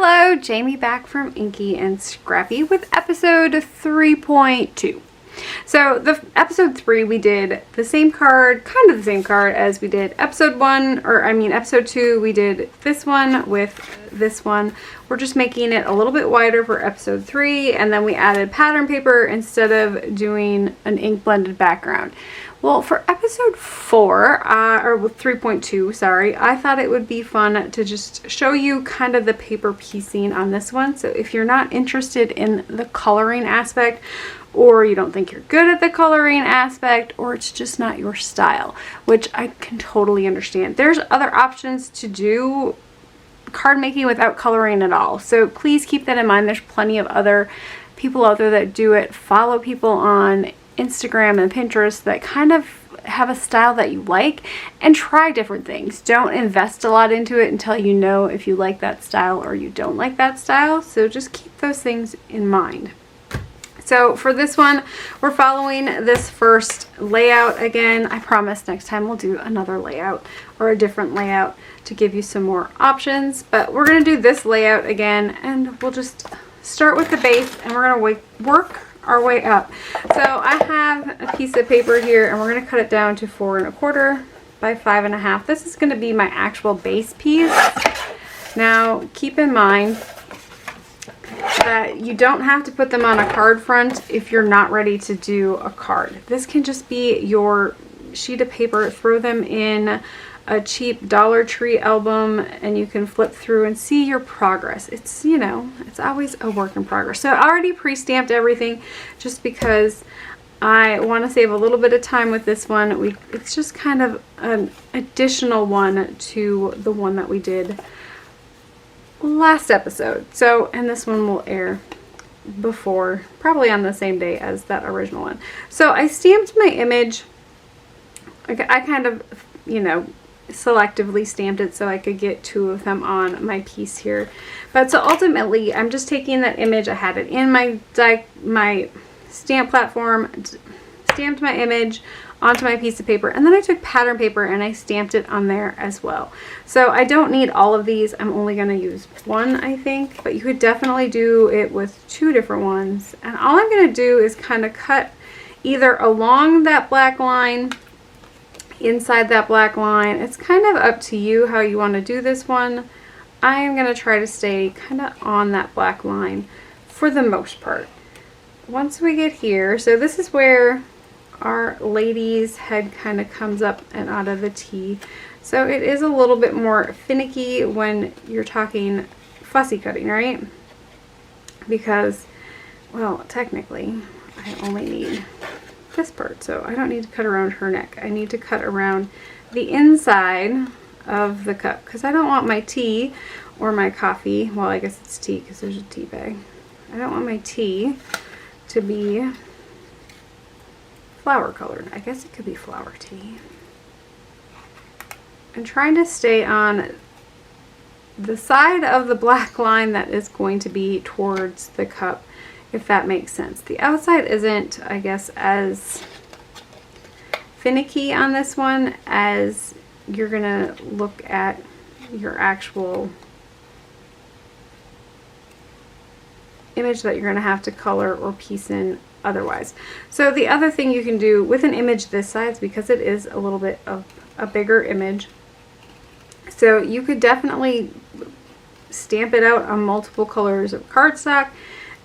Hello, Jamie back from Inky and Scrappy with episode 3.2. So the episode 3 we did the same card, kind of the same card as we did episode 1, or I mean episode 2 we did this one with this one. We're just making it a little bit wider for episode 3, and then we added pattern paper instead of doing an ink blended background. Well, for episode 4, or 3.2, sorry, I thought it would be fun to just show you kind of the paper piecing on this one. So if you're not interested in the coloring aspect, or you don't think you're good at the coloring aspect, or it's just not your style, which I can totally understand. There's other options to do card making without coloring at all. So please keep that in mind. There's plenty of other people out there that do it. Follow people on Instagram and Pinterest that kind of have a style that you like, and try different things. Don't invest a lot into it until you know if you like that style or you don't like that style. So just keep those things in mind. So for this one, we're following this first layout again. I promise next time we'll do another layout or a different layout to give you some more options, but we're going to do this layout again, and we'll just start with the base and we're going to work our way up. So I have a piece of paper here, and we're going to cut it down to 4 1/4 by 5 1/2. This is going to be my actual base piece. Now keep in mind that you don't have to put them on a card front if you're not ready to do a card. This can just be your sheet of paper. Throw them in a cheap Dollar Tree album and you can flip through and see your progress. It's, you know, it's always a work in progress. So I already pre-stamped everything just because I want to save a little bit of time with this one. It's just kind of an additional one to the one that we did last episode. So, and this one will air before, probably on the same day as that original one. So I stamped my image. I kind of, you know, selectively stamped it so I could get 2 of them on my piece here. But so ultimately I'm just taking that image, I had it in my stamp platform, stamped my image onto my piece of paper, and then I took pattern paper and I stamped it on there as well. So I don't need all of these. I'm only going to use one, I think, but you could definitely do it with 2 different ones. And all I'm going to do is kind of cut either along that black line, inside that black line. It's kind of up to you how you want to do this one. I am going to try to stay kind of on that black line for the most part. Once we get here, so this is where our lady's head kind of comes up and out of the T. So it is a little bit more finicky when you're talking fussy cutting, right? Because, well, technically I only need this part, so I don't need to cut around her neck. I need to cut around the inside of the cup because I don't want my tea or my coffee, well, I guess it's tea because there's a tea bag. I don't want my tea to be flower colored. I guess it could be flower tea. I'm trying to stay on the side of the black line that is going to be towards the cup, if that makes sense. The outside isn't, I guess, as finicky on this one as you're gonna look at your actual image that you're gonna have to color or piece in otherwise. So the other thing you can do with an image this size, because it is a little bit of a bigger image, so you could definitely stamp it out on multiple colors of cardstock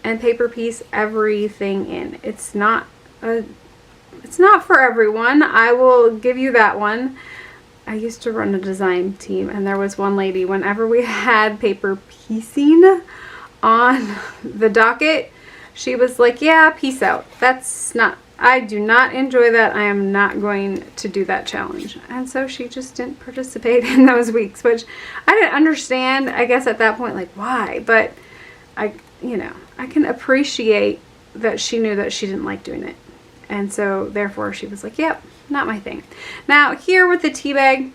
and paper piece everything in. It's not for everyone. I will give you that one. I used to run a design team, and there was one lady, whenever we had paper piecing on the docket, she was like, yeah, peace out. I do not enjoy that. I am not going to do that challenge. And so she just didn't participate in those weeks, which I didn't understand, I guess at that point, like why, but you know, I can appreciate that she knew that she didn't like doing it. And so therefore she was like, yep, not my thing. Now here with the tea bag,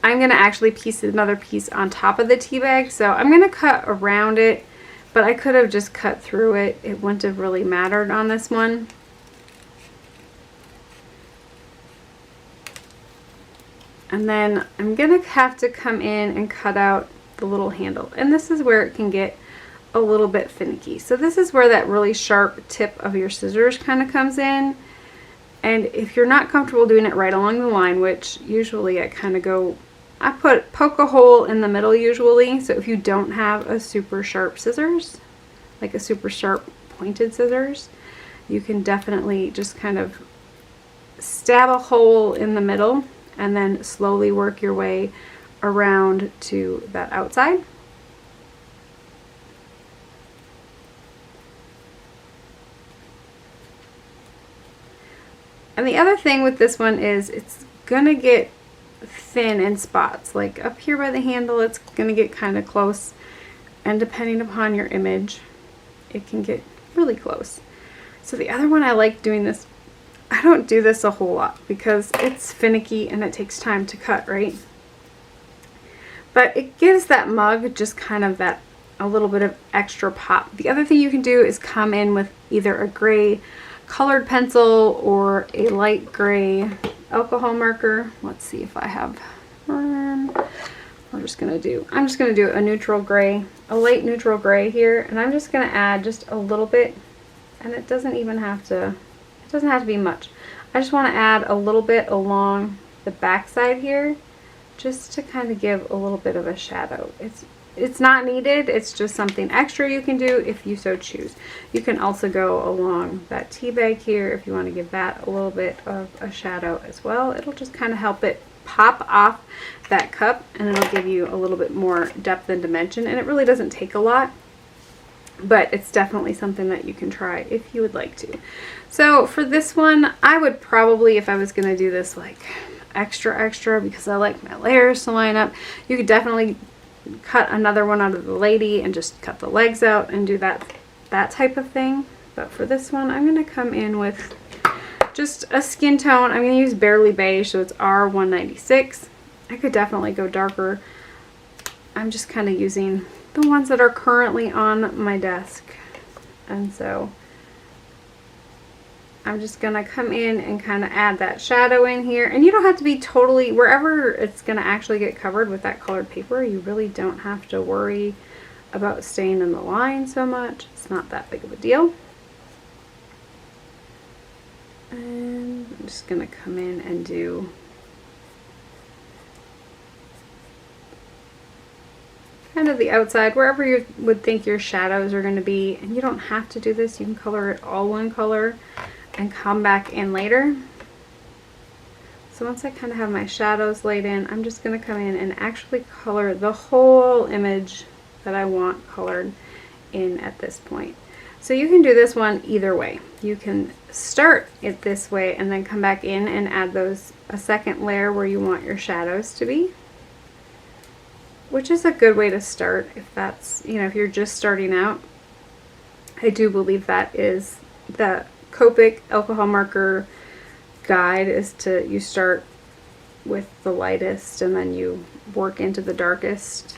I'm going to actually piece another piece on top of the tea bag. So I'm going to cut around it, but I could have just cut through it. It wouldn't have really mattered on this one. And then I'm going to have to come in and cut out the little handle. And this is where it can get a little bit finicky. So this is where that really sharp tip of your scissors kind of comes in. And if you're not comfortable doing it right along the line, which usually I kind of go, I poke a hole in the middle usually. So if you don't have a super sharp scissors, like a super sharp pointed scissors, you can definitely just kind of stab a hole in the middle and then slowly work your way around to that outside. And the other thing with this one is it's gonna get thin in spots. Like up here by the handle, it's gonna get kind of close. And depending upon your image, it can get really close. So the other one I like doing this, I don't do this a whole lot because it's finicky and it takes time to cut, right? But it gives that mug just kind of that, a little bit of extra pop. The other thing you can do is come in with either a gray colored pencil or a light gray alcohol marker. Let's see if I have, I'm just gonna do a neutral gray, a light neutral gray here, and I'm just gonna add just a little bit, and it doesn't have to be much. I just want to add a little bit along the back side here, just to kind of give a little bit of a shadow. It's not needed, it's just something extra you can do if you so choose. You can also go along that tea bag here if you want to give that a little bit of a shadow as well. It'll just kind of help it pop off that cup, and it'll give you a little bit more depth and dimension, and it really doesn't take a lot, but it's definitely something that you can try if you would like to. So for this one, I would probably, if I was going to do this like extra because I like my layers to line up, you could definitely cut another one out of the lady and just cut the legs out and do that type of thing. But for this one, I'm going to come in with just a skin tone. I'm going to use Barely Beige, so it's R196. I could definitely go darker. I'm just kind of using the ones that are currently on my desk, and so I'm just gonna come in and kind of add that shadow in here. And you don't have to be totally, wherever it's gonna actually get covered with that colored paper, you really don't have to worry about staying in the line so much. It's not that big of a deal. And I'm just gonna come in and do kind of the outside, wherever you would think your shadows are going to be. And you don't have to do this, you can color it all one color and come back in later. So once I kind of have my shadows laid in, I'm just going to come in and actually color the whole image that I want colored in at this point. So you can do this one either way. You can start it this way and then come back in and add a second layer where you want your shadows to be, which is a good way to start if that's, if you're just starting out. I do believe that is the Copic alcohol marker guide, is you start with the lightest and then you work into the darkest.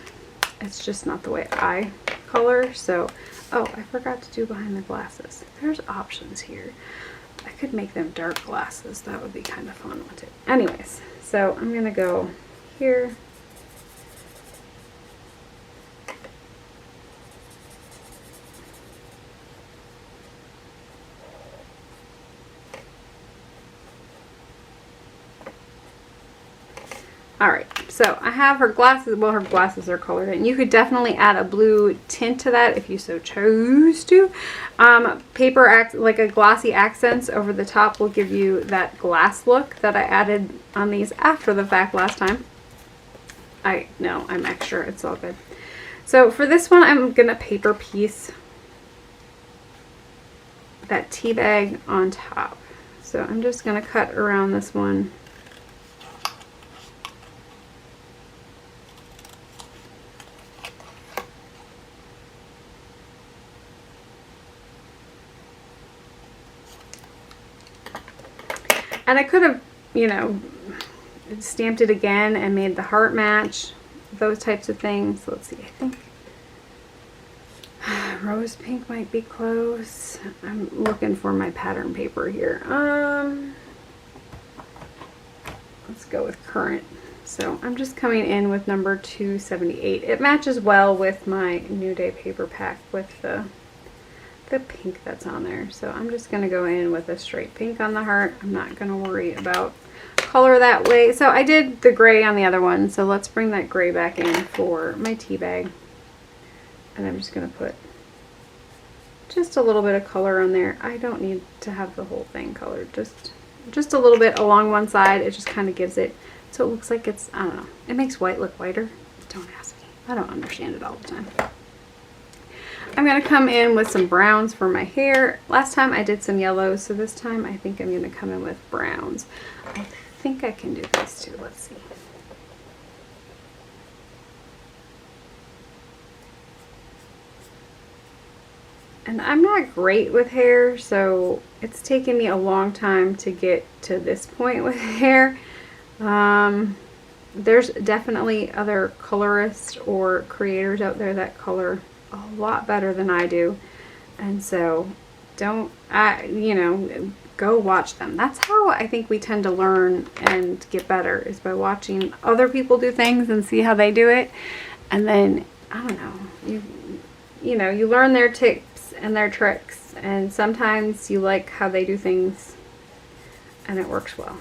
It's just not the way I color. So, oh, I forgot to do behind the glasses. There's options here. I could make them dark glasses. That would be kind of fun with it. Anyways, so I'm gonna go here. Alright, so I have her glasses, well, her glasses are colored in. You could definitely add a blue tint to that if you so chose to. Like a glossy accents over the top will give you that glass look that I added on these after the fact last time. I'm extra, it's all good. So for this one, I'm going to paper piece that tea bag on top. So I'm just going to cut around this one. And I could have, stamped it again and made the heart match, those types of things. Let's see, I think rose pink might be close. I'm looking for my pattern paper here. Let's go with current So I'm just coming in with number 278. It matches well with my New Day paper pack with the pink that's on there. So I'm just going to go in with a straight pink on the heart. I'm not going to worry about color that way. So I did the gray on the other one. So let's bring that gray back in for my tea bag. And I'm just going to put just a little bit of color on there. I don't need to have the whole thing colored. Just a little bit along one side. It just kind of gives it so it looks like it's, I don't know, it makes white look whiter. Don't ask me. I don't understand it all the time. I'm going to come in with some browns for my hair. Last time I did some yellows, so this time I think I'm going to come in with browns. I think I can do these too. Let's see. And I'm not great with hair, so it's taken me a long time to get to this point with hair. There's definitely other colorists or creators out there that color a lot better than I do, and so go watch them. That's how I think we tend to learn and get better, is by watching other people do things and see how they do it, and then I don't know, you learn their tips and their tricks, and sometimes you like how they do things and it works well.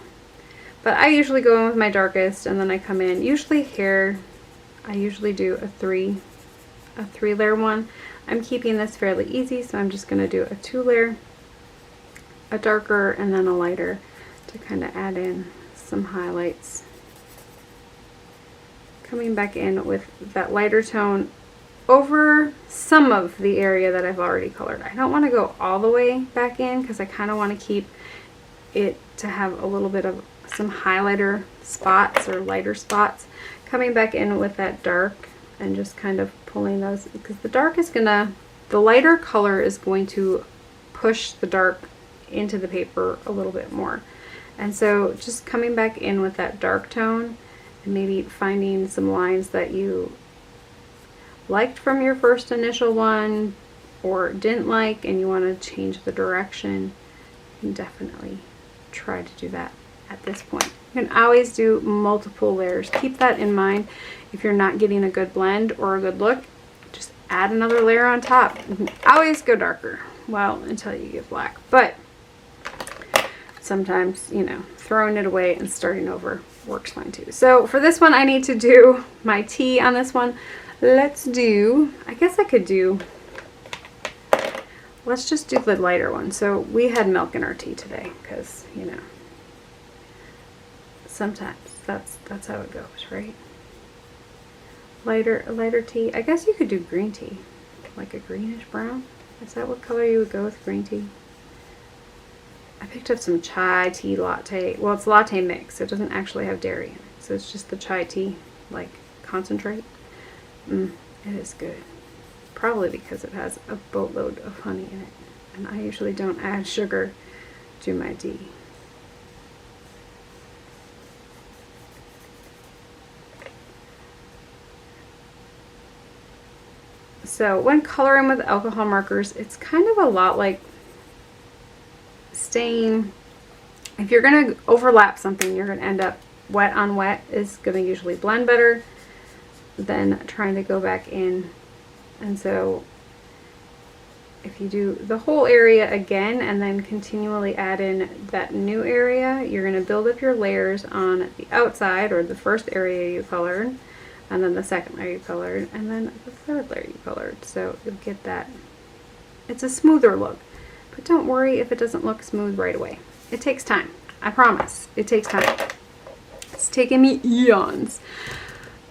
But I usually go in with my darkest, and then I come in, usually hair, I usually do a three layer one. I'm keeping this fairly easy, so I'm just going to do a 2-layer, a darker, and then a lighter to kind of add in some highlights. Coming back in with that lighter tone over some of the area that I've already colored. I don't want to go all the way back in because I kind of want to keep it to have a little bit of some highlighter spots or lighter spots. Coming back in with that dark and just kind of pulling those, because the lighter color is going to push the dark into the paper a little bit more. And so just coming back in with that dark tone and maybe finding some lines that you liked from your first initial one or didn't like and you want to change the direction, you can definitely try to do that at this point. You can always do multiple layers. Keep that in mind. If you're not getting a good blend or a good look, just add another layer on top. You can always go darker, well, until you get black. But sometimes, throwing it away and starting over works fine too. So for this one, I need to do my tea on this one. Let's just do the lighter one. So we had milk in our tea today because, sometimes that's how it goes, right? A lighter tea. I guess you could do green tea, like a greenish brown. Is that what color you would go with green tea? I picked up some chai tea latte. Well, it's latte mix, so it doesn't actually have dairy in it. So it's just the chai tea, like concentrate. It is good. Probably because it has a boatload of honey in it. And I usually don't add sugar to my tea. So when coloring with alcohol markers, it's kind of a lot like staying, if you're going to overlap something, you're going to end up wet on wet is going to usually blend better than trying to go back in. And so if you do the whole area again and then continually add in that new area, you're going to build up your layers on the outside, or the first area you colored, and then the second layer you colored, and then the third layer you colored. So you'll get that. It's a smoother look. But don't worry if it doesn't look smooth right away. It takes time. I promise. It takes time. It's taken me eons.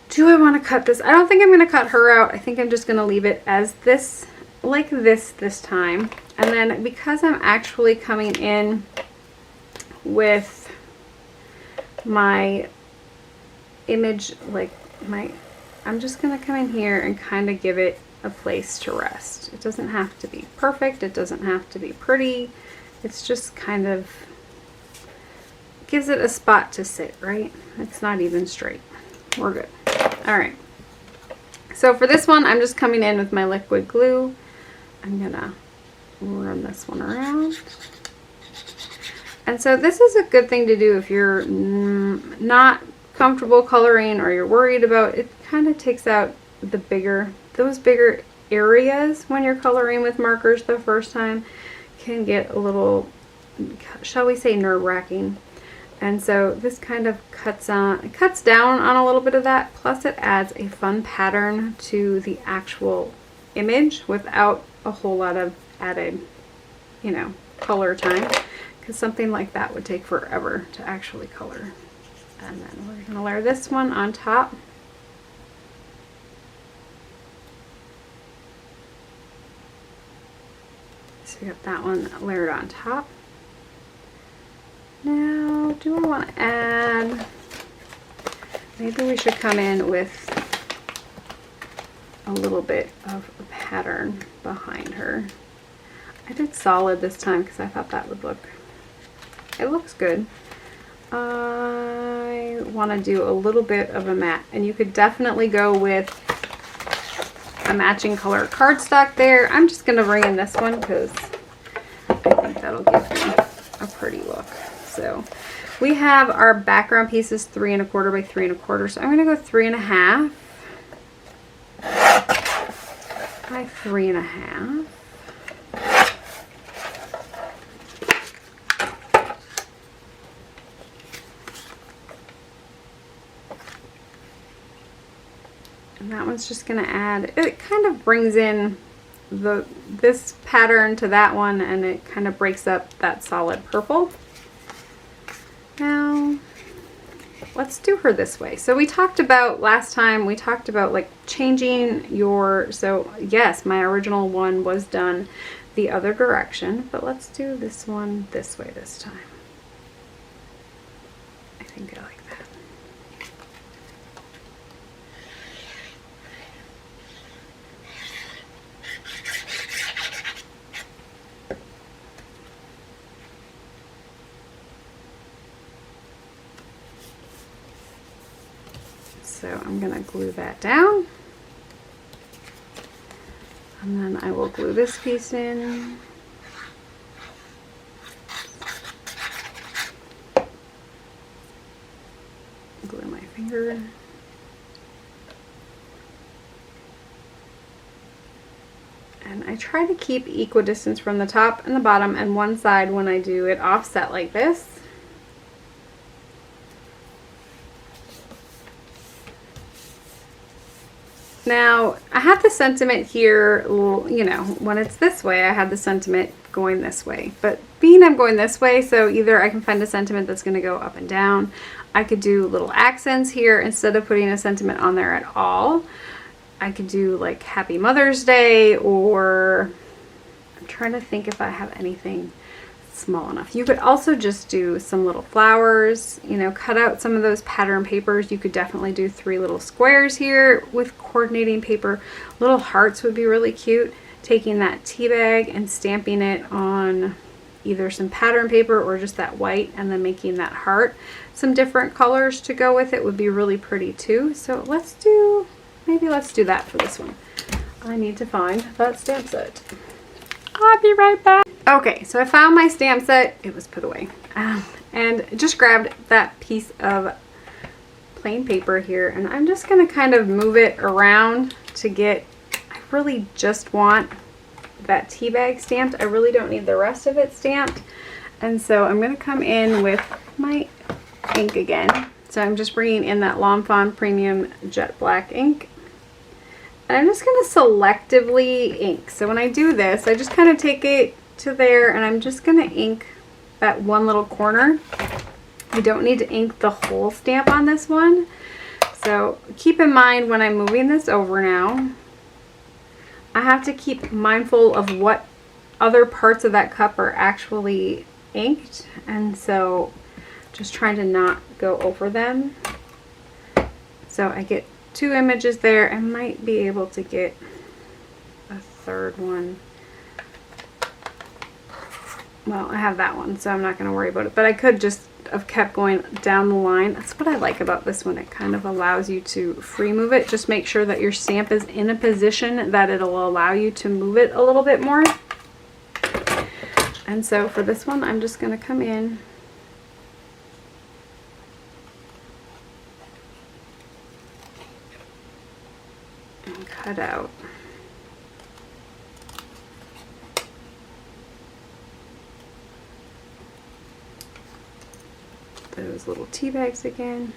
Do I want to cut this? I don't think I'm going to cut her out. I think I'm just going to leave it as this, like this time. And then because I'm actually coming in with my image, I'm just going to come in here and kind of give it a place to rest. It doesn't have to be perfect. It doesn't have to be pretty. It's just kind of gives it a spot to sit, right? It's not even straight. We're good. All right. So for this one, I'm just coming in with my liquid glue. I'm gonna run this one around. And so this is a good thing to do if you're not comfortable coloring or you're worried about, it kind of takes out the those bigger areas when you're coloring with markers the first time can get a little, shall we say, nerve-wracking. And so this kind of cuts down on a little bit of that, plus it adds a fun pattern to the actual image without a whole lot of added, you know, color time, because something like that would take forever to actually color. And then we're going to layer this one on top. So we got that one layered on top. Now, do I want to add, maybe we should come in with a little bit of a pattern behind her. I did solid this time because I thought that would look, it looks good. I want to do a little bit of a matte, and you could definitely go with a matching color cardstock there. I'm just going to bring in this one because I think that'll give me a pretty look. So we have our background pieces 3 1/4 by 3 1/4. So I'm going to go 3 1/2 by 3 1/2. And that one's just going to add, it kind of brings in this pattern to that one, and it kind of breaks up that solid purple. Now, let's do her this way. So we talked about last time, we talked about like changing your, so yes, my original one was done the other direction, but let's do this one this way this time. I think I like that. So I'm going to glue that down, and then I will glue this piece in. Glue my finger. And I try to keep equidistance from the top and the bottom, and one side when I do it offset like this. Now, I have the sentiment here, you know, when it's this way, I have the sentiment going this way. But being I'm going this way, so either I can find a sentiment that's going to go up and down. I could do little accents here instead of putting a sentiment on there at all. I could do like Happy Mother's Day, or I'm trying to think if I have anything small enough. You could also just do some little flowers, you know, cut out some of those pattern papers. You could definitely do 3 little squares here with coordinating paper. Little hearts would be really cute. Taking that tea bag and stamping it on either some pattern paper or just that white, and then making that heart some different colors to go with it would be really pretty too. So let's do, maybe let's do that for this one. I need to find that stamp set. I'll be right back. Okay, so I found my stamp set. It was put away. And just grabbed that piece of plain paper here, and I'm just going to kind of move it around to get, I really just want that tea bag stamped. I really don't need the rest of it stamped. And so I'm going to come in with my ink again. So I'm just bringing in that Fawn Premium Jet Black ink. And I'm just going to selectively ink. So when I do this, I just kind of take it to there, and I'm just going to ink that one little corner. I don't need to ink the whole stamp on this one. So keep in mind when I'm moving this over now, I have to keep mindful of what other parts of that cup are actually inked. And so just trying to not go over them. So I get 2 images there. I might be able to get a 3rd one. Well, I have that one, so I'm not going to worry about it. But I could just have kept going down the line. That's what I like about this one. It kind of allows you to free move it. Just make sure that your stamp is in a position that it'll allow you to move it a little bit more. And so for this one, I'm just going to come in cut out those little tea bags again.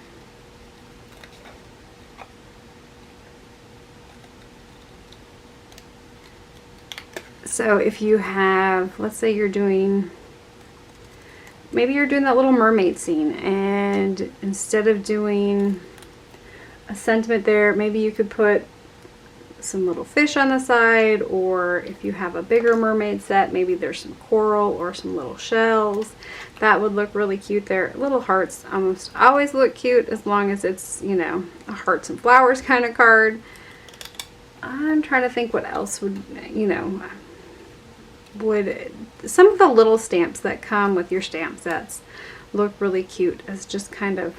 So if you have, let's say you're doing, maybe you're doing that little mermaid scene, and instead of doing a sentiment there, maybe you could put some little fish on the side, or if you have a bigger mermaid set, maybe there's some coral or some little shells. That would look really cute there. Little hearts almost always look cute as long as it's, you know, a hearts and flowers kind of card. I'm trying to think what else would, you know, would, some of the little stamps that come with your stamp sets look really cute as just kind of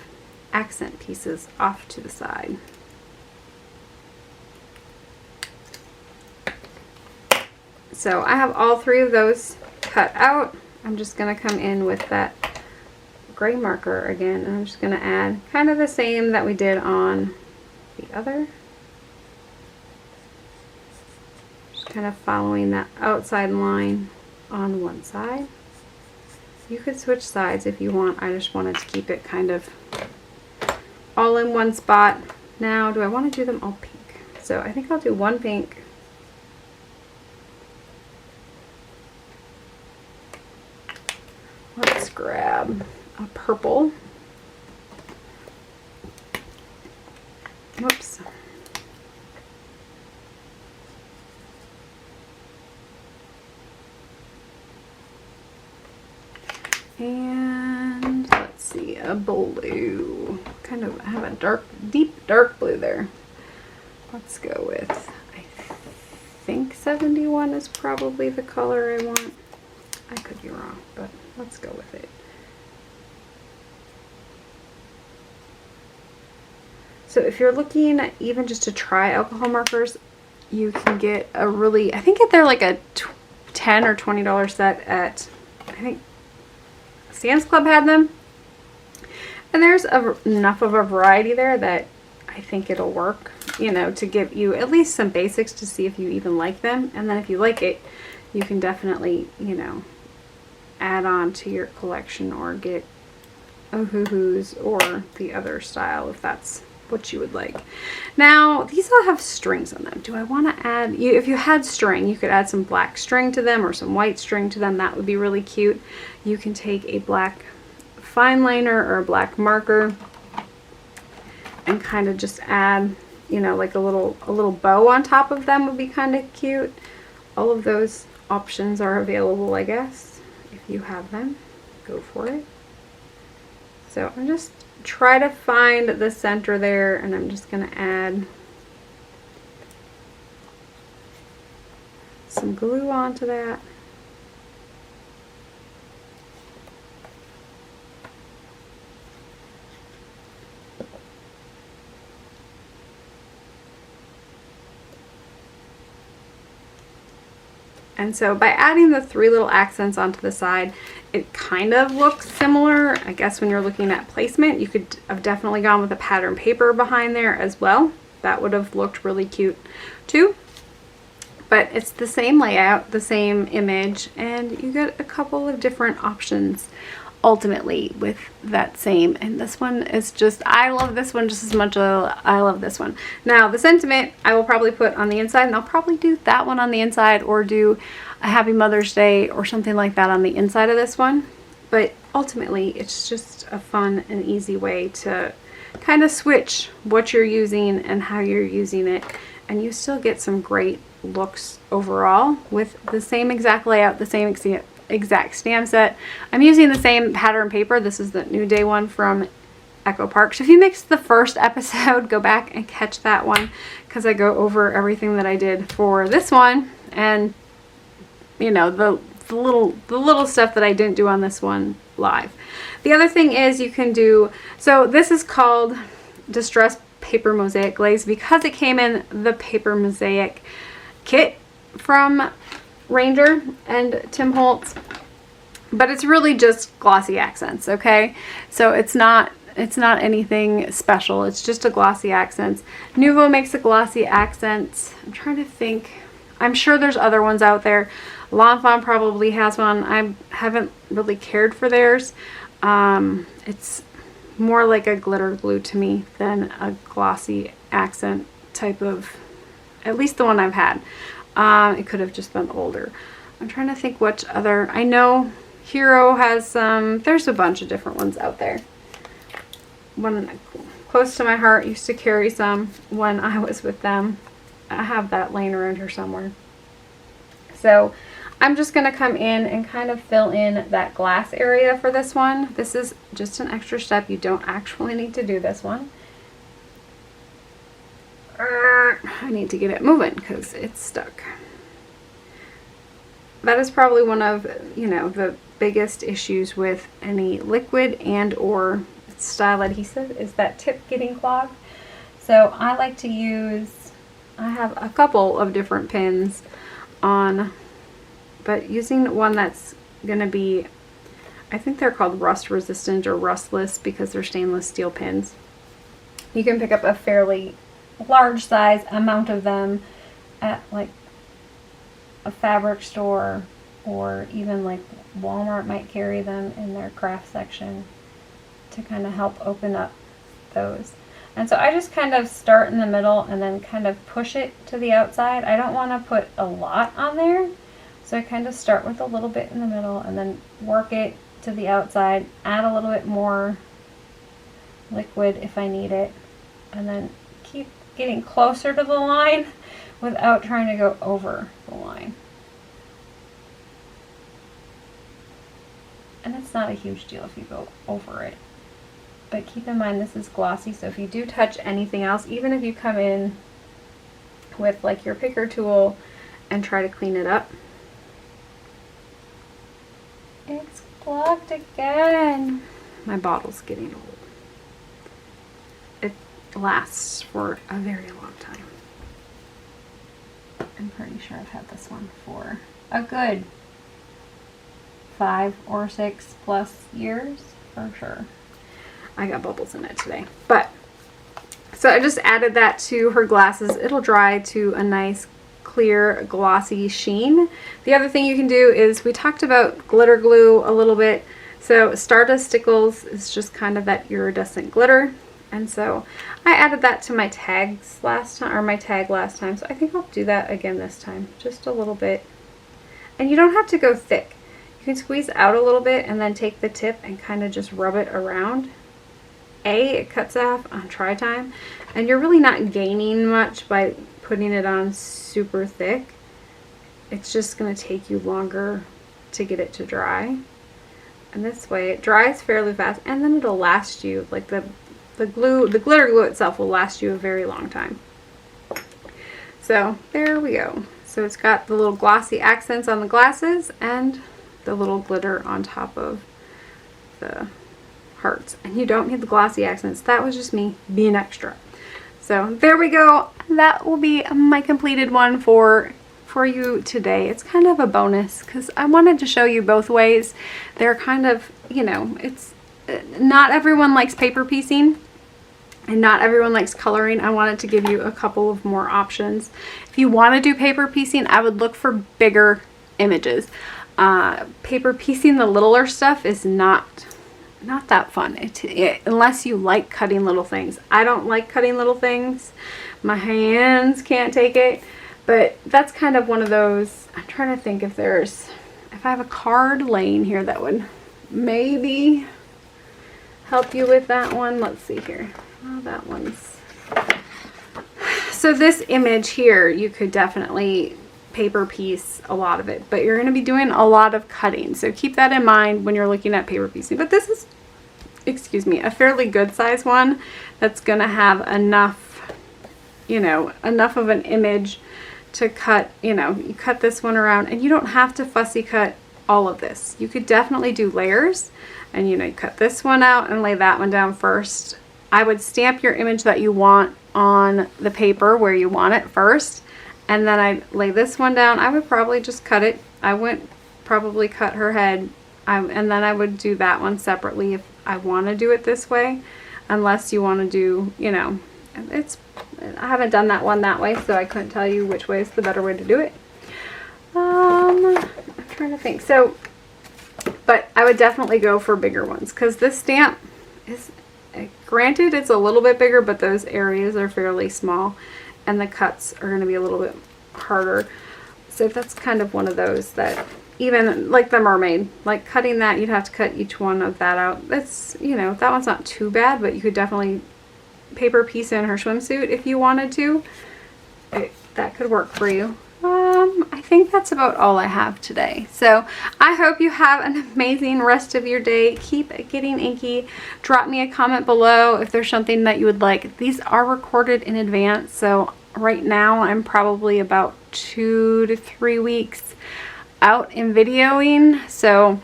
accent pieces off to the side. So I have all three of those cut out. I'm just going to come in with that gray marker again, and I'm just going to add kind of the same that we did on the other. Kind of following that outside line on one side. You could switch sides if you want. I just wanted to keep it kind of all in one spot. Now, do I want to do them all pink? So I think I'll do one pink. Let's grab a purple. Whoops. And let's see, a blue. Kind of have a dark, deep dark blue there. Let's go with, I think 71 is probably the color I want. I could be wrong, but let's go with it. So if you're looking even just to try alcohol markers, you can get a really, I think they're like a $10 or $20 set at, I think Sam's Club had them, and there's enough of a variety there that I think it'll work, you know, to give you at least some basics to see if you even like them, and then if you like it, you can definitely, you know, add on to your collection or get Ohuhu's or the other style if that's what you would like. Now these all have strings on them. Do I want to add, if you had string, you could add some black string to them or some white string to them. That would be really cute. You can take a black fine liner or a black marker and kind of just add, you know, like a little bow on top of them would be kind of cute. All of those options are available, I guess. If you have them, go for it. So I'm just try to find the center there, and I'm just going to add some glue onto that. And so by adding the three little accents onto the side, it kind of looks similar. I guess when you're looking at placement, you could have definitely gone with a pattern paper behind there as well. That would have looked really cute too. But it's the same layout, the same image, and you get a couple of different options ultimately with that same. And this one is just, I love this one just as much as I love this one. Now the sentiment I will probably put on the inside, and I'll probably do that one on the inside or do a Happy Mother's Day or something like that on the inside of this one. But ultimately it's just a fun and easy way to kind of switch what you're using and how you're using it, and you still get some great looks overall with the same exact layout, the same exact stamp set. I'm using the same pattern paper. This is the New Day one from Echo Park. So if you mixed the first episode, go back and catch that one, because I go over everything that I did for this one, and you know, the little stuff that I didn't do on this one live. The other thing is you can do, so this is called Distress Paper Mosaic Glaze because it came in the Paper Mosaic kit from Ranger and Tim Holtz, but it's really just glossy accents, okay? So it's not It's not anything special. It's just a glossy accents. Nuvo makes a glossy accent. I'm trying to think. I'm sure there's other ones out there. Lawn Fawn probably has one. I haven't really cared for theirs. It's more like a glitter glue to me than a glossy accent type of, at least the one I've had. It could have just been older. I'm trying to think which other. I know Hero has some. There's a bunch of different ones out there. One close to my heart used to carry some when I was with them. I have that laying around here somewhere. So I'm just going to come in and kind of fill in that glass area for this one. This is just an extra step. You don't actually need to do this one. I need to get it moving because it's stuck. That is probably one of, you know, the biggest issues with any liquid and or style adhesive is that tip getting clogged. So I like to use, I have a couple of different pins on, but using one that's going to be, I think they're called rust resistant or rustless because they're stainless steel pins. You can pick up a fairly large size amount of them at like a fabric store, or even like Walmart might carry them in their craft section to kind of help open up those. And so I just kind of start in the middle and then kind of push it to the outside. I don't want to put a lot on there, so I kind of start with a little bit in the middle and then work it to the outside, add a little bit more liquid if I need it, and then keep getting closer to the line without trying to go over the line. And it's not a huge deal if you go over it. But keep in mind this is glossy, so if you do touch anything else, even if you come in with like your picker tool and try to clean it up, it's clogged again. My bottle's getting old. It lasts for a very long time. I'm pretty sure I've had this one for a good 5 or 6 plus years for sure. I got bubbles in it today. But so I just added that to her glasses. It'll dry to a nice clear glossy sheen. The other thing you can do is, we talked about glitter glue a little bit. So Stardust Stickles is just kind of that iridescent glitter. And so I added that to my tags last time, or my tag last time. So I think I'll do that again this time. Just a little bit. And you don't have to go thick. You can squeeze out a little bit and then take the tip and kind of just rub it around. It cuts off on try time, and you're really not gaining much by putting it on super thick. It's just going to take you longer to get it to dry. And this way it dries fairly fast, and then it'll last you, like the glitter glue itself will last you a very long time. So there we go. So it's got the little glossy accents on the glasses and the little glitter on top of the hearts. And you don't need the glossy accents. That was just me being extra. So there we go. That will be my completed one for you today. It's kind of a bonus because I wanted to show you both ways. They're kind of, you know, it's not everyone likes paper piecing and not everyone likes coloring. I wanted to give you a couple of more options. If you want to do paper piecing, I would look for bigger images. Paper piecing the littler stuff is not that fun unless you like cutting little things. I don't like cutting little things. My hands can't take it. But that's kind of one of those. I'm trying to think if I have a card laying here that would maybe help you with that one. Let's see here. Oh, that one's. So this image here, you could definitely paper piece a lot of it, but you're going to be doing a lot of cutting. So keep that in mind when you're looking at paper piecing. But this is, excuse me, a fairly good size one that's going to have enough, you know, enough of an image to cut. You know, you cut this one around, and you don't have to fussy cut all of this. You could definitely do layers, and you know, you cut this one out and lay that one down first. I would stamp your image that you want on the paper where you want it first, and then I'd lay this one down. I would probably just cut it. I wouldn't probably cut her head And then I would do that one separately if I want to do it this way, unless you want to do, you know, I haven't done that one that way, so I couldn't tell you which way is the better way to do it. I'm trying to think. So, but I would definitely go for bigger ones, because this stamp is, granted, it's a little bit bigger, but those areas are fairly small and the cuts are going to be a little bit harder. So that's kind of one of those that, even like the mermaid, like cutting that, you'd have to cut each one of that out. That's, you know, that one's not too bad, but you could definitely paper piece in her swimsuit if you wanted to. That could work for you. I think that's about all I have today. So I hope you have an amazing rest of your day. Keep getting inky. Drop me a comment below if there's something that you would like. These are recorded in advance, so right now I'm probably about 2 to 3 weeks out in videoing. So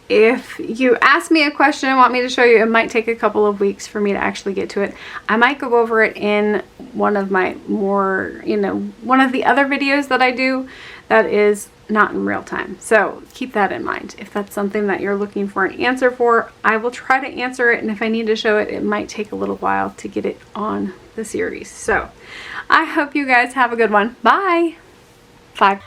if you ask me a question and want me to show you, it might take a couple of weeks for me to actually get to it. I might go over it in one of my more, you know, one of the other videos that I do that is not in real time. So keep that in mind. If that's something that you're looking for an answer for, I will try to answer it. And if I need to show it, it might take a little while to get it on the series. So I hope you guys have a good one. Bye. 5.